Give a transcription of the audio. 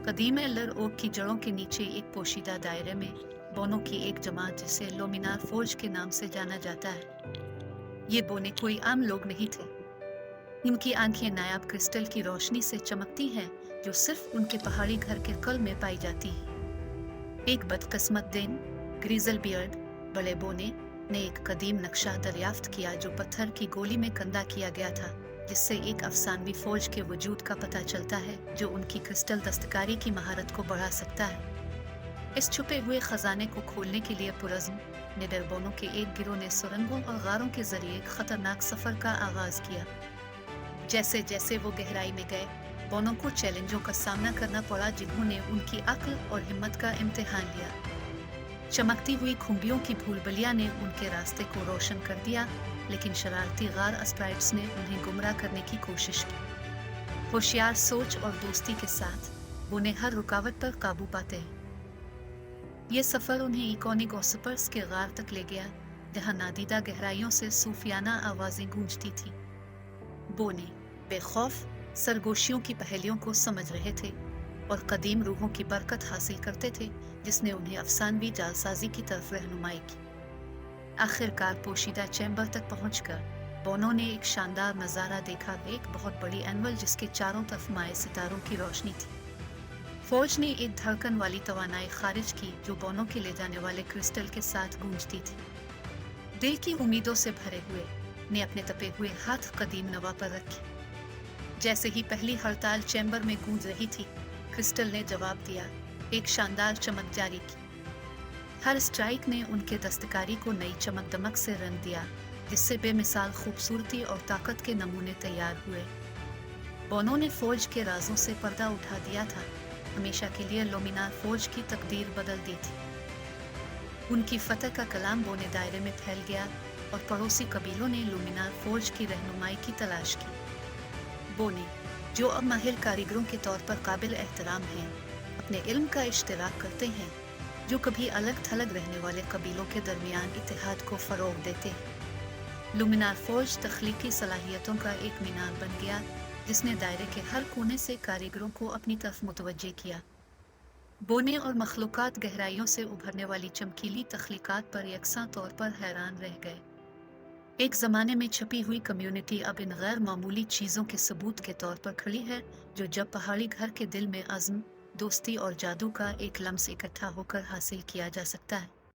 कदीम Elder okay की जड़ों के नीचे एक पोशीदा दायरे में बोनों की एक जमात जिसे लोमिनार फोर्ज के नाम से जाना जाता है। ये बोने कोई आम लोग नहीं थे। इनकी आंखें नायाब क्रिस्टल की रोशनी से चमकती हैं जो सिर्फ उनके पहाड़ी घर के कल में पाई जाती है। एक बदकिस्मत दिन ग्रीजल बियर्ड बड़े बोने ने एक कदीम नक्शा दरियाफ्त किया जो पत्थर की गोली में कंदा किया गया था, जिससे एक अफसानवी फौज के वजूद का पता चलता है जो उनकी क्रिस्टल दस्तकारी की महारत को बढ़ा सकता है। इस छुपे हुए खजाने को खोलने के लिए पुरज़्म निडरबोनों के एक गिरोह ने सुरंगों और गारों के जरिए एक खतरनाक सफर का आगाज किया। जैसे जैसे वो गहराई में गए, बोनों को चैलेंजों का सामना करना पड़ा जिन्होंने उनकी अक्ल और हिम्मत का इम्तिहान लिया। चमकती हुई खुंबियों की भूलभुलैया ने उनके रास्ते को रोशन कर दिया, लेकिन शरारती गार अस्प्राइट्स ने उन्हें गुमराह करने की कोशिश की। होशियार सोच और दोस्ती के साथ बोने हर रुकावट पर काबू पाते हैं। ये सफर उन्हें इकोनिक ऑसपर्स के गार तक ले गया, जहां नादीदा गहराइयों से सूफियाना आवाजें गूंजती थी। बोने बेखौफ सरगोशियों की पहेलियों को समझ रहे थे और कदीम रूहों की बरकत हासिल करते थे, जिसने उन्हें अफसानवी जालसाजी की तरफ रहनुमाई की। आखिरकार पोशीदा चैम्बर तक पहुंचकर बोनों ने एक शानदार नज़ारा देखा। एक बहुत बड़ी एनवल जिसके चारों तरफ माए सितारों की रोशनी थी। फौज ने एक धड़कन वाली तवानाई खारिज की जो बोनों के ले जाने वाले क्रिस्टल के साथ गूंजती थी। दिल की उम्मीदों से भरे हुए ने अपने तपे हुए हाथ कदीम नवा पर रखे। जैसे ही पहली हड़ताल चैम्बर में गूंज रही थी, क्रिस्टल ने जवाब दिया, एक शानदार चमक जारी की। हर स्ट्राइक ने उनके दस्तकारी को नई चमक दमक से रंग दिया, जिससे बेमिसाल खूबसूरती और ताकत के नमूने तैयार हुए। बोनों ने फौज के राजों से पर्दा उठा दिया था, हमेशा के लिए लोमिनार फौज की तकदीर बदल दी थी। उनकी फतह का कलाम बोने दायरे में फैल गया और पड़ोसी कबीलों ने लोमिनार फौज की रहनुमाई की तलाश की। बोने, जो अब माहिर कारीगरों के तौर पर काबिल एहतराम हैं, अपने इल्म का इश्तिराक करते हैं, जो कभी अलग थलग रहने वाले कबीलों के दरमियान इत्तेहाद को फ़रोग़ देते हैं। लुमिनार फौज तख्लीकी सलाहियतों का एक मीनार बन गया, जिसने दायरे के हर कोने से कारीगरों को अपनी तरफ मुतवज्जे किया। बोने और मखलूक़ात गहराइयों से उभरने वाली चमकीली तख्लीकात पर यकसां तौर पर हैरान रह गए। एक ज़माने में छपी हुई कम्युनिटी अब इन गैर मामूली चीज़ों के सबूत के तौर पर खड़ी है, जो जब पहाड़ी घर के दिल में अज़्म, दोस्ती और जादू का एक लम्स इकट्ठा होकर हासिल किया जा सकता है।